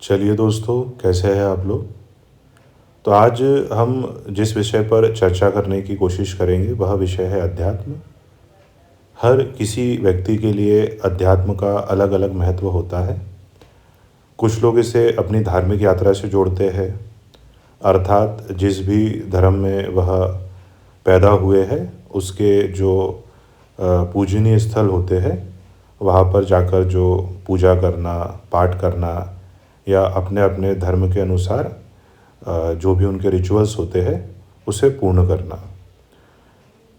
चलिए दोस्तों, कैसे हैं आप लोग। तो आज हम जिस विषय पर चर्चा करने की कोशिश करेंगे वह विषय है अध्यात्म। हर किसी व्यक्ति के लिए अध्यात्म का अलग अलग महत्व होता है। कुछ लोग इसे अपनी धार्मिक यात्रा से जोड़ते हैं, अर्थात जिस भी धर्म में वह पैदा हुए हैं उसके जो पूजनीय स्थल होते हैं वहाँ पर जाकर जो पूजा करना, पाठ करना या अपने अपने धर्म के अनुसार जो भी उनके रिचुअल्स होते हैं उसे पूर्ण करना।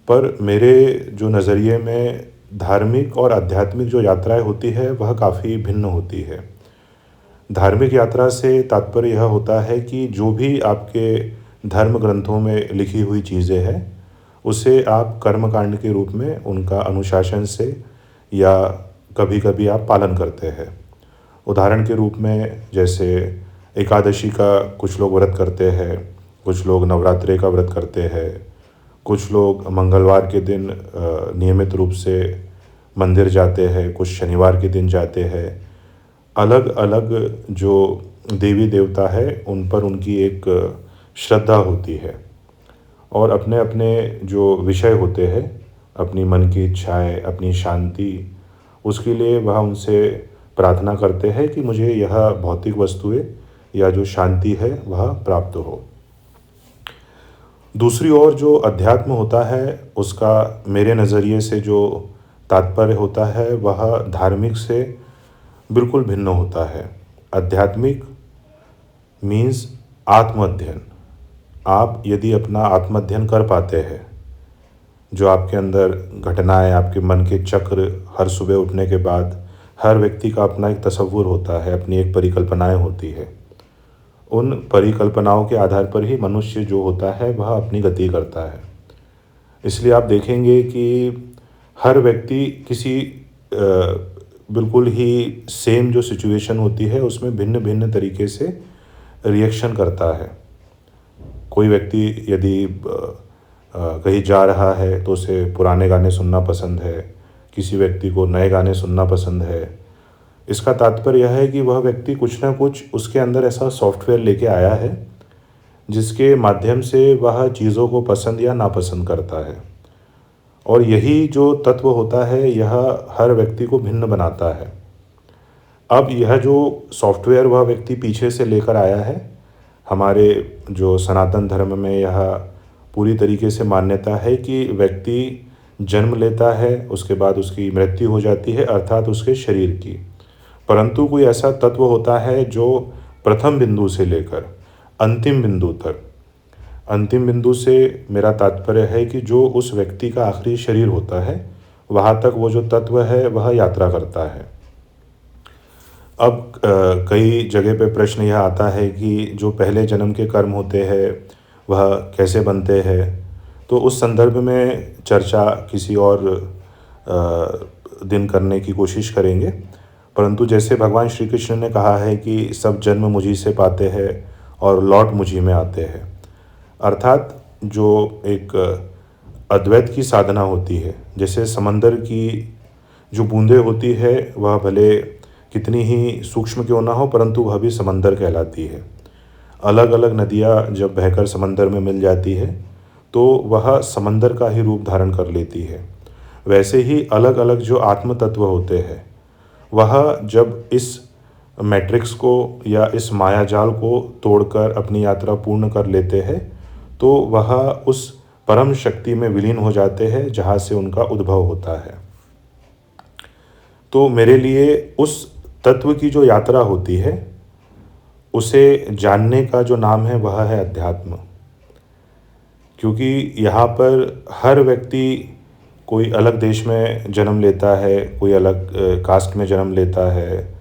पर मेरे जो नज़रिए में धार्मिक और आध्यात्मिक जो यात्राएं होती है वह काफ़ी भिन्न होती है। धार्मिक यात्रा से तात्पर्य यह होता है कि जो भी आपके धर्म ग्रंथों में लिखी हुई चीज़ें हैं उसे आप कर्मकांड के रूप में उनका अनुशासन से या कभी कभी आप पालन करते हैं। उदाहरण के रूप में जैसे एकादशी का कुछ लोग व्रत करते हैं, कुछ लोग नवरात्रे का व्रत करते हैं, कुछ लोग मंगलवार के दिन नियमित रूप से मंदिर जाते हैं, कुछ शनिवार के दिन जाते हैं। अलग अलग जो देवी देवता है उन पर उनकी एक श्रद्धा होती है और अपने अपने जो विषय होते हैं, अपनी मन की इच्छाएं, अपनी शांति, उसके लिए वह उनसे प्रार्थना करते हैं कि मुझे यह भौतिक वस्तुएं या जो शांति है वह प्राप्त हो। दूसरी ओर जो अध्यात्म होता है उसका मेरे नज़रिए से जो तात्पर्य होता है वह धार्मिक से बिल्कुल भिन्न होता है। आध्यात्मिक मीन्स आत्म अध्ययन। आप यदि अपना आत्म अध्ययन कर पाते हैं, जो आपके अंदर घटनाएं, आपके मन के चक्र, हर सुबह उठने के बाद हर व्यक्ति का अपना एक तसव्वुर होता है, अपनी एक परिकल्पनाएं होती है। उन परिकल्पनाओं के आधार पर ही मनुष्य जो होता है वह अपनी गति करता है। इसलिए आप देखेंगे कि हर व्यक्ति किसी बिल्कुल ही सेम जो सिचुएशन होती है उसमें भिन्न भिन्न तरीके से रिएक्शन करता है। कोई व्यक्ति यदि कहीं जा रहा है तो उसे पुराने गाने सुनना पसंद है, किसी व्यक्ति को नए गाने सुनना पसंद है। इसका तात्पर्य यह है कि वह व्यक्ति कुछ ना कुछ उसके अंदर ऐसा सॉफ्टवेयर लेके आया है जिसके माध्यम से वह चीज़ों को पसंद या नापसंद करता है। और यही जो तत्व होता है यह हर व्यक्ति को भिन्न बनाता है। अब यह जो सॉफ्टवेयर वह व्यक्ति पीछे से लेकर आया है, हमारे जो सनातन धर्म में यह पूरी तरीके से मान्यता है कि व्यक्ति जन्म लेता है, उसके बाद उसकी मृत्यु हो जाती है, अर्थात उसके शरीर की। परंतु कोई ऐसा तत्व होता है जो प्रथम बिंदु से लेकर अंतिम बिंदु तक, अंतिम बिंदु से मेरा तात्पर्य है कि जो उस व्यक्ति का आखिरी शरीर होता है वहाँ तक वो जो तत्व है वह यात्रा करता है। अब कई जगह पे प्रश्न यह आता है कि जो पहले जन्म के कर्म होते हैं वह कैसे बनते हैं। तो उस संदर्भ में चर्चा किसी और दिन करने की कोशिश करेंगे। परंतु जैसे भगवान श्री कृष्ण ने कहा है कि सब जन्म मुझी से पाते हैं और लौट मुझी में आते हैं, अर्थात जो एक अद्वैत की साधना होती है, जैसे समंदर की जो बूंदें होती है वह भले कितनी ही सूक्ष्म क्यों ना हो परंतु वह भी समंदर कहलाती है। अलग अलग नदियाँ जब बहकर समंदर में मिल जाती है तो वह समंदर का ही रूप धारण कर लेती है। वैसे ही अलग अलग जो आत्म तत्व होते हैं वह जब इस मैट्रिक्स को या इस मायाजाल को तोड़कर अपनी यात्रा पूर्ण कर लेते हैं तो वह उस परम शक्ति में विलीन हो जाते हैं जहाँ से उनका उद्भव होता है। तो मेरे लिए उस तत्व की जो यात्रा होती है उसे जानने का जो नाम है वह है अध्यात्म। क्योंकि यहाँ पर हर व्यक्ति कोई अलग देश में जन्म लेता है, कोई अलग कास्ट में जन्म लेता है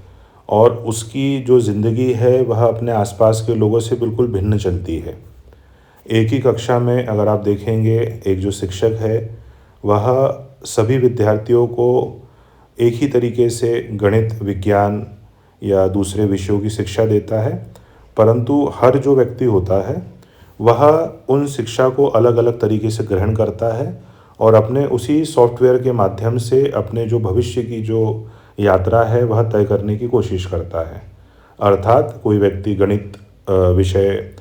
और उसकी जो ज़िंदगी है वह अपने आसपास के लोगों से बिल्कुल भिन्न चलती है। एक ही कक्षा में अगर आप देखेंगे, एक जो शिक्षक है वह सभी विद्यार्थियों को एक ही तरीके से गणित, विज्ञान या दूसरे विषयों की शिक्षा देता है, परंतु हर जो व्यक्ति होता है वह उन शिक्षा को अलग अलग तरीके से ग्रहण करता है और अपने उसी सॉफ्टवेयर के माध्यम से अपने जो भविष्य की जो यात्रा है वह तय करने की कोशिश करता है। अर्थात कोई व्यक्ति गणित विषय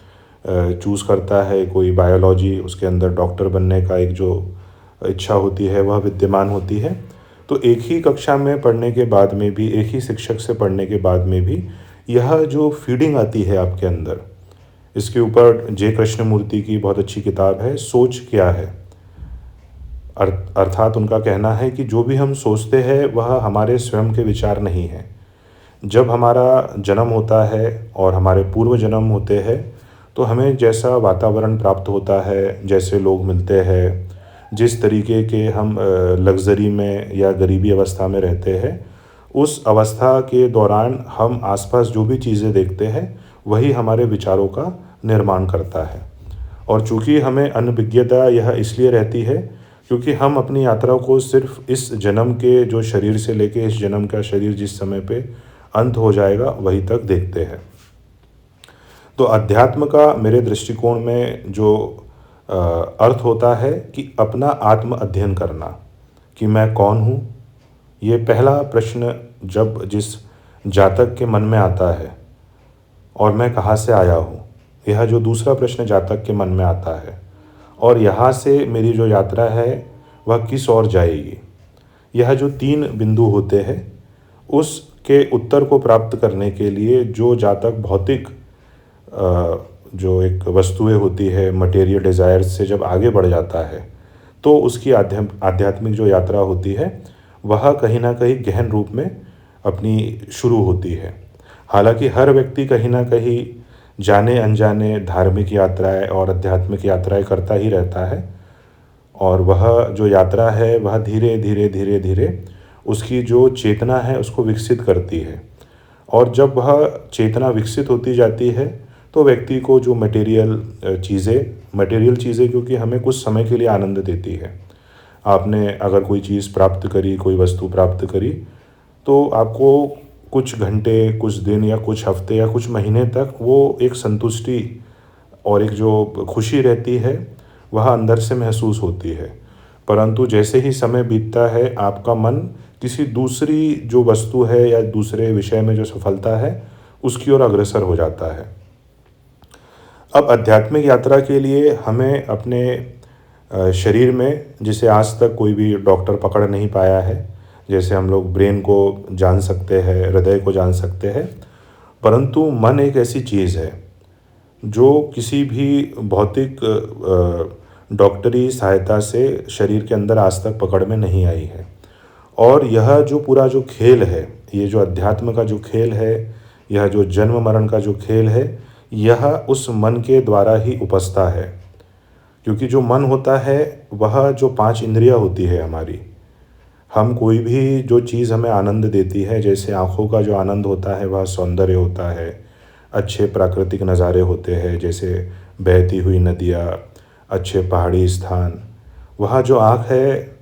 चूज़ करता है, कोई बायोलॉजी, उसके अंदर डॉक्टर बनने का एक जो इच्छा होती है वह विद्यमान होती है। तो एक ही कक्षा में पढ़ने के बाद में भी, एक ही शिक्षक से पढ़ने के बाद में भी यह जो फीडिंग आती है आपके अंदर, इसके ऊपर जे कृष्णमूर्ति की बहुत अच्छी किताब है, सोच क्या है। अर्थात उनका कहना है कि जो भी हम सोचते हैं वह हमारे स्वयं के विचार नहीं हैं। जब हमारा जन्म होता है और हमारे पूर्व जन्म होते हैं, तो हमें जैसा वातावरण प्राप्त होता है, जैसे लोग मिलते हैं, जिस तरीके के हम लग्ज़री में या गरीबी अवस्था में रहते हैं, उस अवस्था के दौरान हम आसपास जो भी चीज़ें देखते हैं वही हमारे विचारों का निर्माण करता है। और चूँकि हमें अनभिज्ञता यह इसलिए रहती है क्योंकि हम अपनी यात्रा को सिर्फ इस जन्म के जो शरीर से लेके इस जन्म का शरीर जिस समय पे अंत हो जाएगा वहीं तक देखते हैं। तो अध्यात्म का मेरे दृष्टिकोण में जो अर्थ होता है कि अपना आत्म अध्ययन करना, कि मैं कौन हूँ। ये पहला प्रश्न जब जिस जातक के मन में आता है, और मैं कहाँ से आया हूँ, यह जो दूसरा प्रश्न जातक के मन में आता है, और यहाँ से मेरी जो यात्रा है वह किस ओर जाएगी। यह जो 3 बिंदु होते हैं, उसके उत्तर को प्राप्त करने के लिए जो जातक भौतिक जो एक वस्तुएं होती है, मटेरियल डिज़ायर्स से जब आगे बढ़ जाता है, तो उसकी आध्यात्मिक जो यात्रा होती है वह कहीं ना कहीं गहन रूप में अपनी शुरू होती है। हालांकि हर व्यक्ति कहीं ना कहीं जाने अनजाने धार्मिक यात्राएं और आध्यात्मिक यात्राएं करता ही रहता है, और वह जो यात्रा है वह धीरे धीरे धीरे धीरे उसकी जो चेतना है उसको विकसित करती है। और जब वह चेतना विकसित होती जाती है तो व्यक्ति को जो मटेरियल चीज़ें क्योंकि हमें कुछ समय के लिए आनंद देती है। आपने अगर कोई चीज़ प्राप्त करी, कोई वस्तु प्राप्त करी, तो आपको कुछ घंटे, कुछ दिन या कुछ हफ्ते या कुछ महीने तक वो एक संतुष्टि और एक जो खुशी रहती है वह अंदर से महसूस होती है। परंतु जैसे ही समय बीतता है आपका मन किसी दूसरी जो वस्तु है या दूसरे विषय में जो सफलता है उसकी ओर अग्रसर हो जाता है। अब आध्यात्मिक यात्रा के लिए हमें अपने शरीर में, जिसे आज तक कोई भी डॉक्टर पकड़ नहीं पाया है, जैसे हम लोग ब्रेन को जान सकते हैं, हृदय को जान सकते हैं, परंतु मन एक ऐसी चीज़ है जो किसी भी भौतिक डॉक्टरी सहायता से शरीर के अंदर आज तक पकड़ में नहीं आई है। और यह जो पूरा जो खेल है, ये जो अध्यात्म का जो खेल है, यह जो जन्म मरण का जो खेल है, यह उस मन के द्वारा ही उपजता है। क्योंकि जो मन होता है वह जो 5 इंद्रियां होती है हमारी, हम कोई भी जो चीज़ हमें आनंद देती है, जैसे आँखों का जो आनंद होता है वह सौंदर्य होता है, अच्छे प्राकृतिक नज़ारे होते हैं, जैसे बहती हुई नदियाँ, अच्छे पहाड़ी स्थान। वह जो आँख है,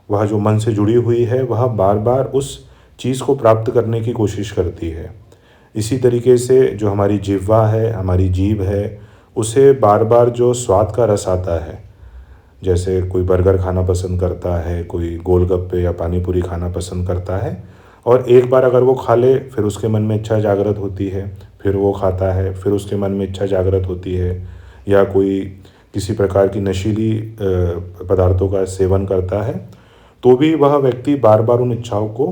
वह जो मन से जुड़ी हुई है, वह बार बार उस चीज़ को प्राप्त करने की कोशिश करती है। इसी तरीके से जो हमारी जिह्वा है, हमारी जीभ है, उसे बार बार जो स्वाद का रस आता है, जैसे कोई बर्गर खाना पसंद करता है, कोई गोलगप्पे या पानी पूरी खाना पसंद करता है, और एक बार अगर वो खा ले फिर उसके मन में इच्छा जागृत होती है, फिर वो खाता है, फिर उसके मन में इच्छा जागृत होती है। या कोई किसी प्रकार की नशीली पदार्थों का सेवन करता है, तो भी वह व्यक्ति बार बार उन इच्छाओं को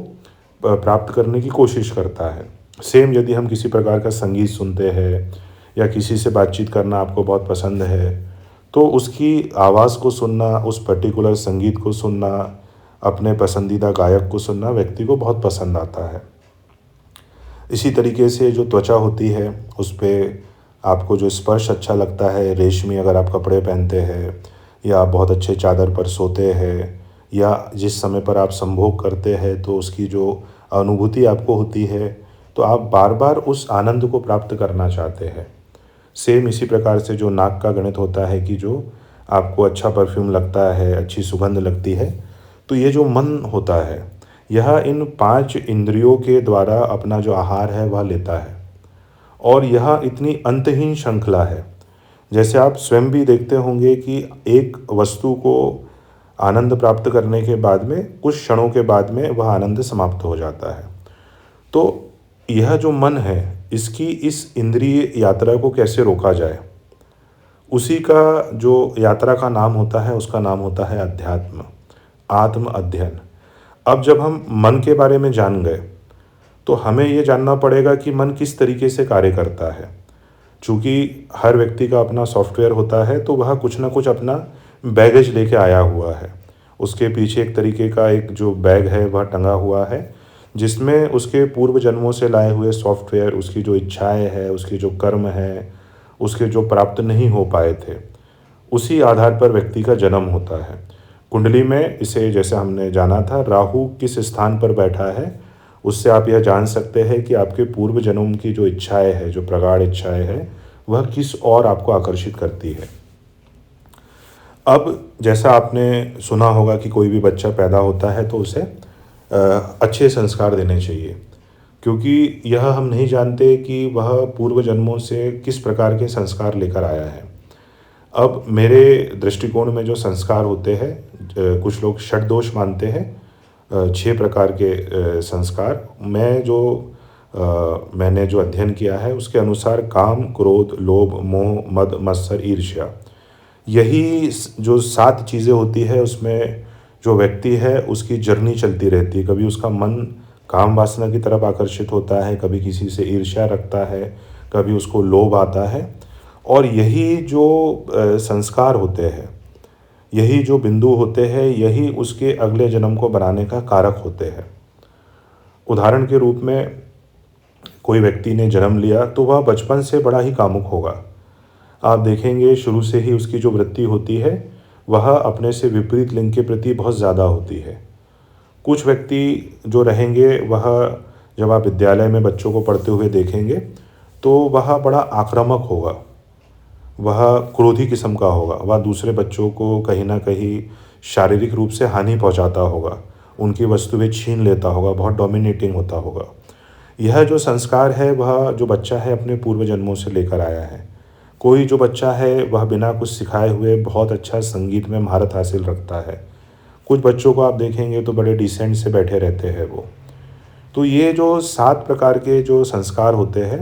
प्राप्त करने की कोशिश करता है। सेम यदि हम किसी प्रकार का संगीत सुनते हैं या किसी से बातचीत करना आपको बहुत पसंद है, तो उसकी आवाज़ को सुनना, उस पर्टिकुलर संगीत को सुनना, अपने पसंदीदा गायक को सुनना व्यक्ति को बहुत पसंद आता है। इसी तरीके से जो त्वचा होती है उस पर आपको जो स्पर्श अच्छा लगता है, रेशमी अगर आप कपड़े पहनते हैं या आप बहुत अच्छे चादर पर सोते हैं या जिस समय पर आप संभोग करते हैं, तो उसकी जो अनुभूति आपको होती है, तो आप बार बार उस आनंद को प्राप्त करना चाहते हैं। सेम इसी प्रकार से जो नाक का गणित होता है कि जो आपको अच्छा परफ्यूम लगता है, अच्छी सुगंध लगती है, तो ये जो मन होता है यह इन 5 इंद्रियों के द्वारा अपना जो आहार है वह लेता है। और यह इतनी अंतहीन श्रृंखला है, जैसे आप स्वयं भी देखते होंगे कि एक वस्तु को आनंद प्राप्त करने के बाद में कुछ क्षणों के बाद में वह आनंद समाप्त हो जाता है। तो यह जो मन है इस इंद्रिय यात्रा को कैसे रोका जाए, उसी का जो यात्रा का नाम होता है उसका नाम होता है अध्यात्म, आत्म अध्ययन। अब जब हम मन के बारे में जान गए तो हमें ये जानना पड़ेगा कि मन किस तरीके से कार्य करता है। चूँकि हर व्यक्ति का अपना सॉफ्टवेयर होता है तो वह कुछ ना कुछ अपना बैगेज लेके आया हुआ है। उसके पीछे एक तरीके का एक जो बैग है वह टंगा हुआ है, जिसमें उसके पूर्व जन्मों से लाए हुए सॉफ्टवेयर, उसकी जो इच्छाएं हैं, उसके जो कर्म हैं, उसके जो प्राप्त नहीं हो पाए थे, उसी आधार पर व्यक्ति का जन्म होता है। कुंडली में इसे जैसे हमने जाना था, राहु किस स्थान पर बैठा है उससे आप यह जान सकते हैं कि आपके पूर्व जन्म की जो इच्छाएं हैं, जो प्रगाढ़ इच्छाएं हैं, वह किस ओर आपको आकर्षित करती है। अब जैसा आपने सुना होगा कि कोई भी बच्चा पैदा होता है तो उसे अच्छे संस्कार देने चाहिए, क्योंकि यह हम नहीं जानते कि वह पूर्व जन्मों से किस प्रकार के संस्कार लेकर आया है। अब मेरे दृष्टिकोण में जो संस्कार होते हैं, कुछ लोग षड दोष मानते हैं, 6 प्रकार के संस्कार। मैंने जो अध्ययन किया है उसके अनुसार काम, क्रोध, लोभ, मोह, मद, मत्सर, ईर्ष्या, यही जो 7 चीज़ें होती है उसमें जो व्यक्ति है उसकी जर्नी चलती रहती है। कभी उसका मन काम वासना की तरफ आकर्षित होता है, कभी किसी से ईर्ष्या रखता है, कभी उसको लोभ आता है। और यही जो संस्कार होते हैं, यही जो बिंदु होते हैं, यही उसके अगले जन्म को बनाने का कारक होते हैं। उदाहरण के रूप में कोई व्यक्ति ने जन्म लिया तो वह बचपन से बड़ा ही कामुक होगा। आप देखेंगे शुरू से ही उसकी जो वृत्ति होती है वह अपने से विपरीत लिंग के प्रति बहुत ज़्यादा होती है। कुछ व्यक्ति जो रहेंगे, वह जब आप विद्यालय में बच्चों को पढ़ते हुए देखेंगे तो वह बड़ा आक्रामक होगा, वह क्रोधी किस्म का होगा, वह दूसरे बच्चों को कहीं ना कहीं शारीरिक रूप से हानि पहुंचाता होगा, उनकी वस्तुएं छीन लेता होगा, बहुत डोमिनेटिंग होता होगा। यह जो संस्कार है वह जो बच्चा है अपने पूर्व जन्मों से लेकर आया है। कोई जो बच्चा है वह बिना कुछ सिखाए हुए बहुत अच्छा संगीत में महारत हासिल रखता है। कुछ बच्चों को आप देखेंगे तो बड़े डिसेंट से बैठे रहते हैं वो। तो ये जो 7 प्रकार के जो संस्कार होते हैं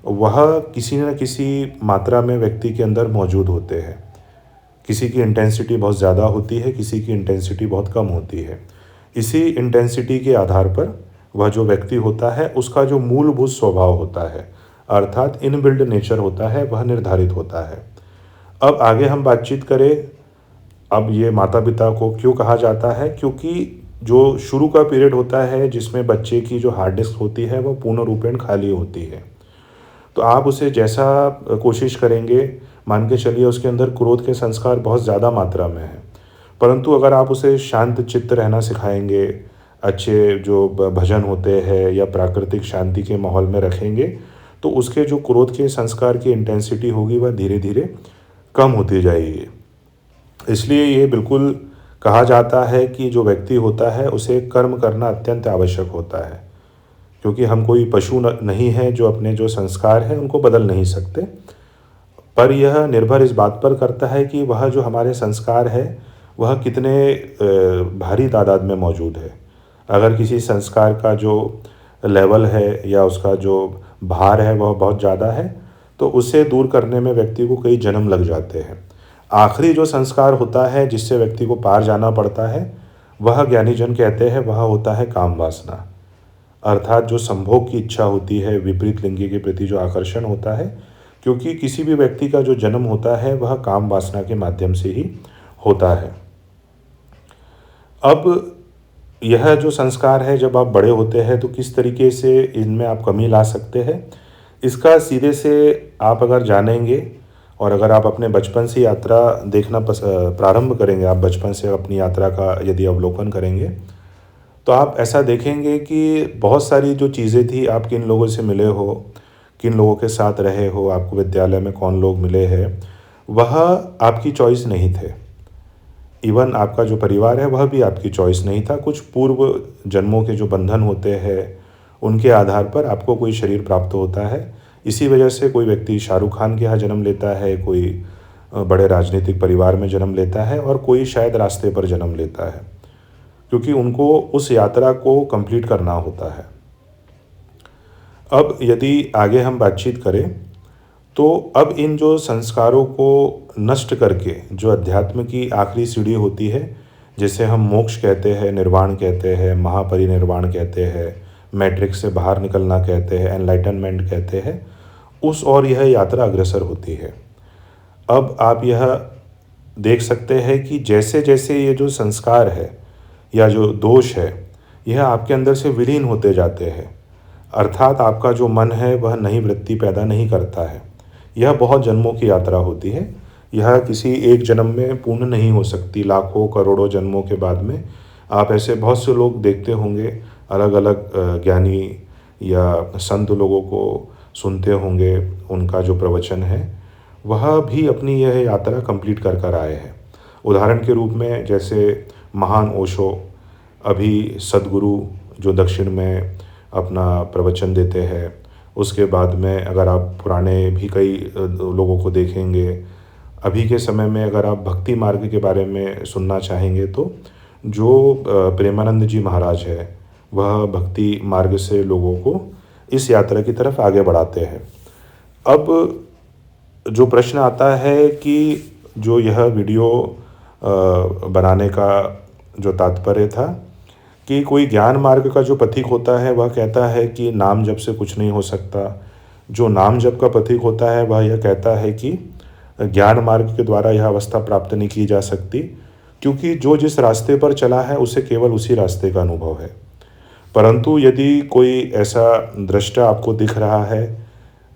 वह किसी न किसी मात्रा में व्यक्ति के अंदर मौजूद होते हैं। किसी की इंटेंसिटी बहुत ज़्यादा होती है, किसी की इंटेंसिटी बहुत कम होती है। इसी इंटेंसिटी के आधार पर वह जो व्यक्ति होता है उसका जो मूलभूत स्वभाव होता है, अर्थात इनबिल्ड नेचर होता है, वह निर्धारित होता है। अब आगे हम बातचीत करें। अब ये माता पिता को क्यों कहा जाता है, क्योंकि जो शुरू का पीरियड होता है जिसमें बच्चे की जो हार्ड डिस्क होती है वह पूर्ण रूपेण खाली होती है। तो आप उसे जैसा कोशिश करेंगे, मान के चलिए उसके अंदर क्रोध के संस्कार बहुत ज़्यादा मात्रा में है, परंतु अगर आप उसे शांत चित्त रहना सिखाएंगे, अच्छे जो भजन होते हैं या प्राकृतिक शांति के माहौल में रखेंगे, तो उसके जो क्रोध के संस्कार की इंटेंसिटी होगी वह धीरे धीरे कम होती जाएगी। इसलिए ये बिल्कुल कहा जाता है कि जो व्यक्ति होता है उसे कर्म करना अत्यंत आवश्यक होता है, क्योंकि हम कोई पशु नहीं है जो अपने जो संस्कार हैं उनको बदल नहीं सकते। पर यह निर्भर इस बात पर करता है कि वह जो हमारे संस्कार है वह कितने भारी तादाद में मौजूद है। अगर किसी संस्कार का जो लेवल है या उसका जो भार है वह बहुत ज़्यादा है तो उसे दूर करने में व्यक्ति को कई जन्म लग जाते हैं। आखिरी जो संस्कार होता है जिससे व्यक्ति को पार जाना पड़ता है वह ज्ञानी जन कहते हैं वह होता है काम वासना, अर्थात जो संभोग की इच्छा होती है, विपरीत लिंगी के प्रति जो आकर्षण होता है, क्योंकि किसी भी व्यक्ति का जो जन्म होता है वह काम वासना के माध्यम से ही होता है। अब यह जो संस्कार है जब आप बड़े होते हैं तो किस तरीके से इनमें आप कमी ला सकते हैं, इसका सीधे से आप अगर जानेंगे और अगर आप अपने बचपन से यात्रा देखना प्रारंभ करेंगे, आप बचपन से अपनी यात्रा का यदि अवलोकन करेंगे तो आप ऐसा देखेंगे कि बहुत सारी जो चीज़ें थी, आप किन लोगों से मिले हो, किन लोगों के साथ रहे हो, आपको विद्यालय में कौन लोग मिले हैं, वह आपकी चॉइस नहीं थे। इवन आपका जो परिवार है वह भी आपकी चॉइस नहीं था। कुछ पूर्व जन्मों के जो बंधन होते हैं उनके आधार पर आपको कोई शरीर प्राप्त होता है। इसी वजह से कोई व्यक्ति शाहरुख खान के यहाँ जन्म लेता है, कोई बड़े राजनीतिक परिवार में जन्म लेता है और कोई शायद रास्ते पर जन्म लेता है, क्योंकि उनको उस यात्रा को कंप्लीट करना होता है। अब यदि आगे हम बातचीत करें, तो अब इन जो संस्कारों को नष्ट करके जो अध्यात्म की आखिरी सीढ़ी होती है, जिसे हम मोक्ष कहते हैं, निर्वाण कहते हैं, महापरिनिर्वाण कहते हैं, मैट्रिक्स से बाहर निकलना कहते हैं, एनलाइटनमेंट कहते हैं, उस और यह यात्रा अग्रसर होती है। अब आप यह देख सकते हैं कि जैसे जैसे ये जो संस्कार है या जो दोष है, यह आपके अंदर से विलीन होते जाते हैं, अर्थात आपका जो मन है वह नई वृत्ति पैदा नहीं करता है। यह बहुत जन्मों की यात्रा होती है। यह किसी एक जन्म में पूर्ण नहीं हो सकती, लाखों करोड़ों जन्मों के बाद में आप ऐसे बहुत से लोग देखते होंगे, अलग अलग ज्ञानी या संत लोगों को सुनते होंगे, उनका जो प्रवचन है वह भी अपनी यह यात्रा कंप्लीट कर कर आए हैं। उदाहरण के रूप में जैसे महान ओशो, अभी सद्गुरु जो दक्षिण में अपना प्रवचन देते हैं, उसके बाद में अगर आप पुराने भी कई लोगों को देखेंगे, अभी के समय में अगर आप भक्ति मार्ग के बारे में सुनना चाहेंगे तो जो प्रेमानंद जी महाराज है, वह भक्ति मार्ग से लोगों को इस यात्रा की तरफ आगे बढ़ाते हैं। अब जो प्रश्न आता है कि जो यह वीडियो बनाने का जो तात्पर्य था, कि कोई ज्ञान मार्ग का जो पथिक होता है वह कहता है कि नाम जप से कुछ नहीं हो सकता। जो नाम जप का पथिक होता है वह यह कहता है कि ज्ञान मार्ग के द्वारा यह अवस्था प्राप्त नहीं की जा सकती, क्योंकि जो जिस रास्ते पर चला है उसे केवल उसी रास्ते का अनुभव है। परंतु यदि कोई ऐसा दृष्टा आपको दिख रहा है,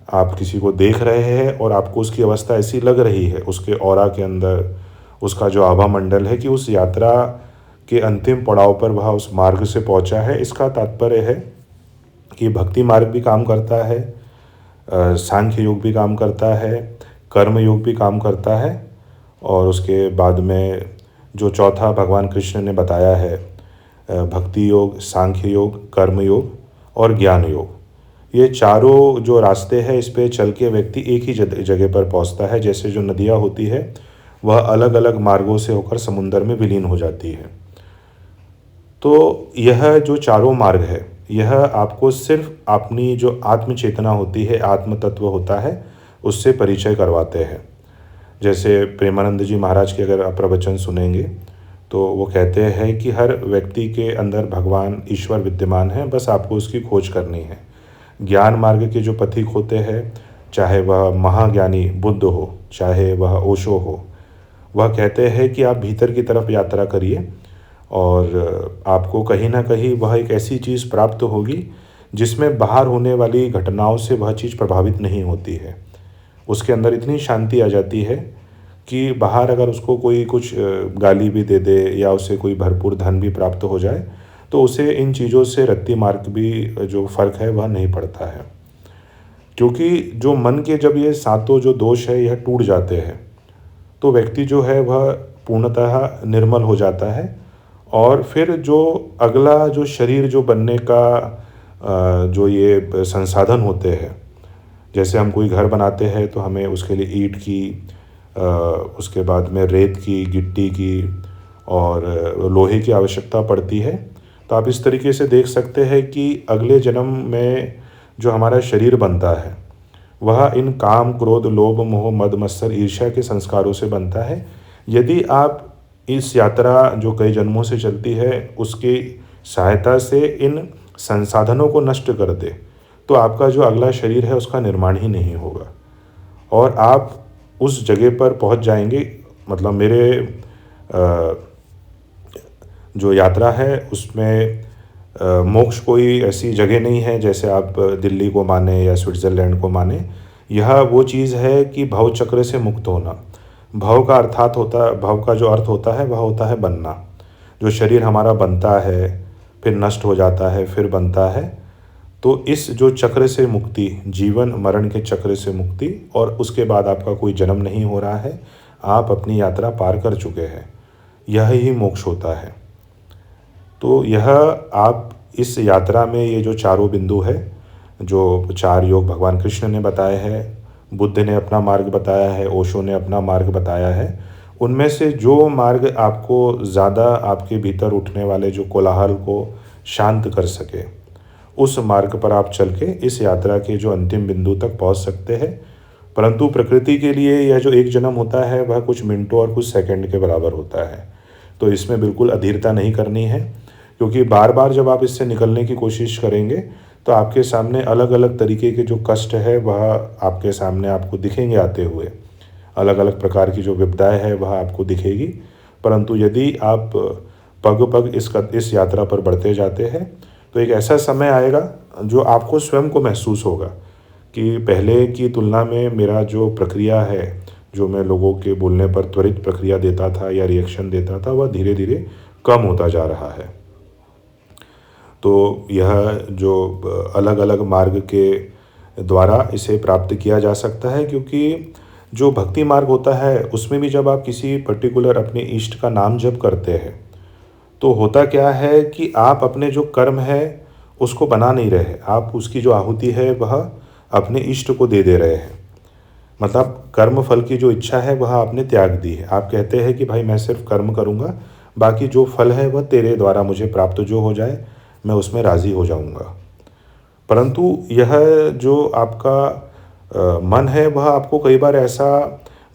आप किसी को देख रहे हैं और आपको उसकी अवस्था ऐसी लग रही है, उसके ऑरा के अंदर उसका जो आभा मंडल है, कि उस यात्रा के अंतिम पड़ाव पर वह उस मार्ग से पहुंचा है, इसका तात्पर्य है कि भक्ति मार्ग भी काम करता है, सांख्य योग भी काम करता है, कर्म योग भी काम करता है, और उसके बाद में जो चौथा भगवान कृष्ण ने बताया है, भक्ति योग, सांख्य योग, कर्म योग और ज्ञान योग, ये चारों जो रास्ते हैं इस पे चल के व्यक्ति एक ही जगह पर पहुंचता है। जैसे जो नदियाँ होती है वह अलग अलग मार्गों से होकर समुद्र में विलीन हो जाती है। तो यह जो चारों मार्ग है, यह आपको सिर्फ अपनी जो आत्म चेतना होती है, आत्म तत्व होता है, उससे परिचय करवाते हैं। जैसे प्रेमानंद जी महाराज के अगर आप प्रवचन सुनेंगे तो वो कहते हैं कि हर व्यक्ति के अंदर भगवान ईश्वर विद्यमान है, बस आपको उसकी खोज करनी है। ज्ञान मार्ग के जो पथिक होते हैं, चाहे वह महाज्ञानी बुद्ध हो, चाहे वह ओशो हो, वह कहते हैं कि आप भीतर की तरफ यात्रा करिए और आपको कहीं ना कहीं वह एक ऐसी चीज़ प्राप्त होगी जिसमें बाहर होने वाली घटनाओं से वह चीज़ प्रभावित नहीं होती है। उसके अंदर इतनी शांति आ जाती है कि बाहर अगर उसको कोई कुछ गाली भी दे दे या उसे कोई भरपूर धन भी प्राप्त हो जाए, तो उसे इन चीज़ों से रत्ती मार्ग भी जो फ़र्क है वह नहीं पड़ता है। क्योंकि जो मन के जब ये सातों जो दोष है यह टूट जाते हैं, तो व्यक्ति जो है वह पूर्णतः निर्मल हो जाता है। और फिर जो अगला जो शरीर जो बनने का जो ये संसाधन होते हैं, जैसे हम कोई घर बनाते हैं तो हमें उसके लिए ईंट की, उसके बाद में रेत की, गिट्टी की और लोहे की आवश्यकता पड़ती है। तो आप इस तरीके से देख सकते हैं कि अगले जन्म में जो हमारा शरीर बनता है वह इन काम, क्रोध, लोभ, मोह, मद, मत्सर, ईर्ष्या के संस्कारों से बनता है। यदि आप इस यात्रा जो कई जन्मों से चलती है उसकी सहायता से इन संसाधनों को नष्ट कर दे, तो आपका जो अगला शरीर है उसका निर्माण ही नहीं होगा और आप उस जगह पर पहुंच जाएंगे। मतलब मेरे जो यात्रा है उसमें मोक्ष कोई ऐसी जगह नहीं है जैसे आप दिल्ली को माने या स्विट्ज़रलैंड को माने। यह वो चीज़ है कि भव चक्र से मुक्त होना। भव का जो अर्थ होता है वह होता है बनना। जो शरीर हमारा बनता है, फिर नष्ट हो जाता है, फिर बनता है, तो इस जो चक्र से मुक्ति, जीवन मरण के चक्र से मुक्ति, और उसके बाद आपका कोई जन्म नहीं हो रहा है, आप अपनी यात्रा पार कर चुके हैं, यह ही मोक्ष होता है। तो यह आप इस यात्रा में ये जो चारों बिंदु है, जो चार योग भगवान कृष्ण ने बताए हैं, बुद्ध ने अपना मार्ग बताया है, ओशो ने अपना मार्ग बताया है, उनमें से जो मार्ग आपको ज़्यादा आपके भीतर उठने वाले जो कोलाहल को शांत कर सके, उस मार्ग पर आप चल के इस यात्रा के जो अंतिम बिंदु तक पहुंच सकते हैं। परंतु प्रकृति के लिए यह जो एक जन्म होता है वह कुछ मिनटों और कुछ सेकंड के बराबर होता है। तो इसमें बिल्कुल अधीरता नहीं करनी है, क्योंकि बार बार जब आप इससे निकलने की कोशिश करेंगे तो आपके सामने अलग अलग तरीके के जो कष्ट है वह आपके सामने आपको दिखेंगे आते हुए। अलग अलग प्रकार की जो विपदाएं है वह आपको दिखेगी। परंतु यदि आप पग पग इस यात्रा पर बढ़ते जाते हैं तो एक ऐसा समय आएगा जो आपको स्वयं को महसूस होगा कि पहले की तुलना में मेरा जो प्रक्रिया है, जो मैं लोगों के बोलने पर त्वरित प्रक्रिया देता था या रिएक्शन देता था, वह धीरे धीरे कम होता जा रहा है। तो यह जो अलग अलग मार्ग के द्वारा इसे प्राप्त किया जा सकता है, क्योंकि जो भक्ति मार्ग होता है उसमें भी जब आप किसी पर्टिकुलर अपने इष्ट का नाम जप करते हैं तो होता क्या है कि आप अपने जो कर्म है उसको बना नहीं रहे, आप उसकी जो आहुति है वह अपने इष्ट को दे रहे हैं। मतलब कर्म फल की जो इच्छा है वह आपने त्याग दी है। आप कहते हैं कि भाई मैं सिर्फ कर्म करूँगा, बाकी जो फल है वह तेरे द्वारा मुझे प्राप्त जो हो जाए मैं उसमें राज़ी हो जाऊँगा। परंतु यह जो आपका मन है वह आपको कई बार ऐसा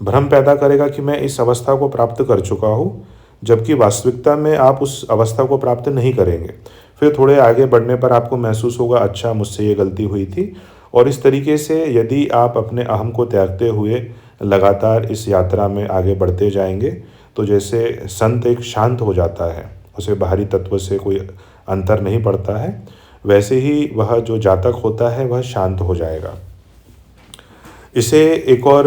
भ्रम पैदा करेगा कि मैं इस अवस्था को प्राप्त कर चुका हूँ, जबकि वास्तविकता में आप उस अवस्था को प्राप्त नहीं करेंगे। फिर थोड़े आगे बढ़ने पर आपको महसूस होगा अच्छा मुझसे ये गलती हुई थी। और इस तरीके से यदि आप अपने अहम को त्यागते हुए लगातार इस यात्रा में आगे बढ़ते जाएंगे तो जैसे संत एक शांत हो जाता है, उसे बाहरी तत्व से कोई अंतर नहीं पड़ता है, वैसे ही वह जो जातक होता है वह शांत हो जाएगा। इसे एक और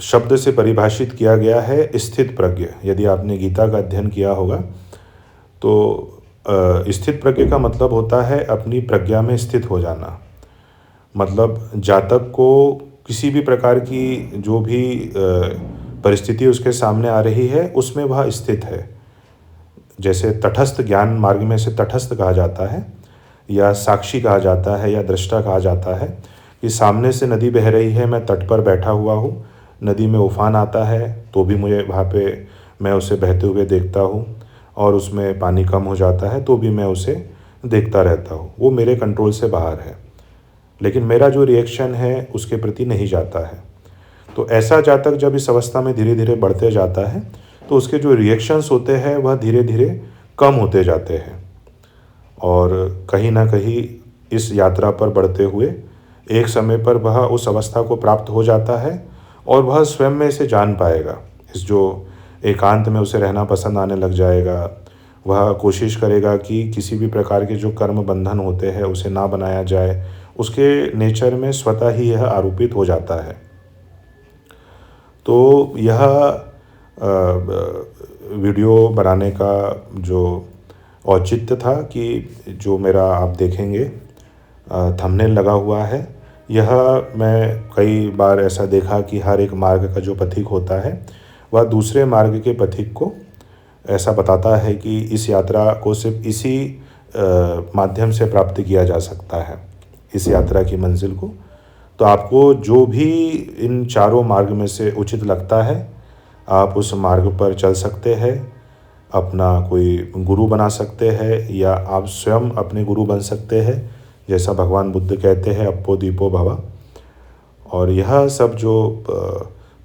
शब्द से परिभाषित किया गया है स्थित प्रज्ञ। यदि आपने गीता का अध्ययन किया होगा तो स्थित प्रज्ञ का मतलब होता है अपनी प्रज्ञा में स्थित हो जाना। मतलब जातक को किसी भी प्रकार की जो भी परिस्थिति उसके सामने आ रही है उसमें वह स्थित है। जैसे तटस्थ, ज्ञान मार्ग में से तटस्थ कहा जाता है या साक्षी कहा जाता है या दृष्टा कहा जाता है कि सामने से नदी बह रही है, मैं तट पर बैठा हुआ हूँ, नदी में उफान आता है तो भी मुझे वहाँ पे मैं उसे बहते हुए देखता हूँ, और उसमें पानी कम हो जाता है तो भी मैं उसे देखता रहता हूँ। वो मेरे कंट्रोल से बाहर है, लेकिन मेरा जो रिएक्शन है उसके प्रति नहीं जाता है। तो ऐसा जातक जब इस अवस्था में धीरे धीरे बढ़ते जाता है तो उसके जो रिएक्शंस होते हैं वह धीरे धीरे कम होते जाते हैं, और कहीं ना कहीं इस यात्रा पर बढ़ते हुए एक समय पर वह उस अवस्था को प्राप्त हो जाता है और वह स्वयं में इसे जान पाएगा। इस जो एकांत में उसे रहना पसंद आने लग जाएगा, वह कोशिश करेगा कि किसी भी प्रकार के जो कर्म बंधन होते हैं उसे ना बनाया जाए, उसके नेचर में स्वतः ही यह आरोपित हो जाता है। तो यह वीडियो बनाने का जो औचित्य था कि जो मेरा आप देखेंगे थंबनेल लगा हुआ है, यह मैं कई बार ऐसा देखा कि हर एक मार्ग का जो पथिक होता है वह दूसरे मार्ग के पथिक को ऐसा बताता है कि इस यात्रा को सिर्फ इसी माध्यम से प्राप्त किया जा सकता है, इस यात्रा की मंजिल को। तो आपको जो भी इन चारों मार्ग में से उचित लगता है आप उस मार्ग पर चल सकते हैं, अपना कोई गुरु बना सकते हैं या आप स्वयं अपने गुरु बन सकते हैं, जैसा भगवान बुद्ध कहते हैं अप्पो दीपो भव। और यह सब जो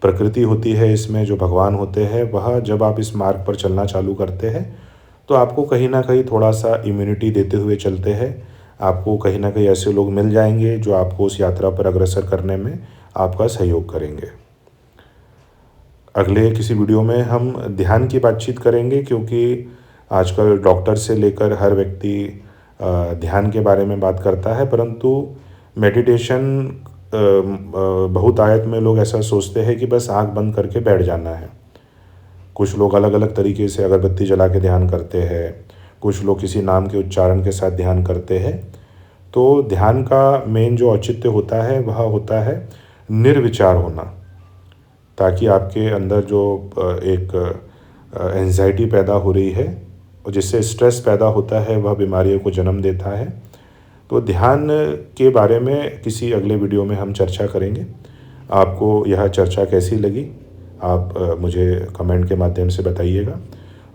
प्रकृति होती है इसमें जो भगवान होते हैं वह जब आप इस मार्ग पर चलना चालू करते हैं तो आपको कहीं ना कहीं थोड़ा सा इम्यूनिटी देते हुए चलते हैं। आपको कहीं ना कहीं ऐसे लोग मिल जाएंगे जो आपको उस यात्रा पर अग्रसर करने में आपका सहयोग करेंगे। अगले किसी वीडियो में हम ध्यान की बातचीत करेंगे, क्योंकि आजकल डॉक्टर से लेकर हर व्यक्ति ध्यान के बारे में बात करता है, परंतु मेडिटेशन बहुतायत में लोग ऐसा सोचते हैं कि बस आंख बंद करके बैठ जाना है। कुछ लोग अलग अलग तरीके से अगरबत्ती जला के ध्यान करते हैं, कुछ लोग किसी नाम के उच्चारण के साथ ध्यान करते हैं। तो ध्यान का मेन जो औचित्य होता है वह होता है निर्विचार होना, ताकि आपके अंदर जो एक एंजाइटी पैदा हो रही है और जिससे स्ट्रेस पैदा होता है वह बीमारियों को जन्म देता है। तो ध्यान के बारे में किसी अगले वीडियो में हम चर्चा करेंगे। आपको यह चर्चा कैसी लगी आप मुझे कमेंट के माध्यम से बताइएगा।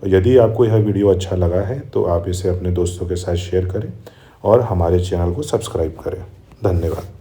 यदि आपको यह वीडियो अच्छा लगा है तो आप इसे अपने दोस्तों के साथ शेयर करें और हमारे चैनल को सब्सक्राइब करें। धन्यवाद।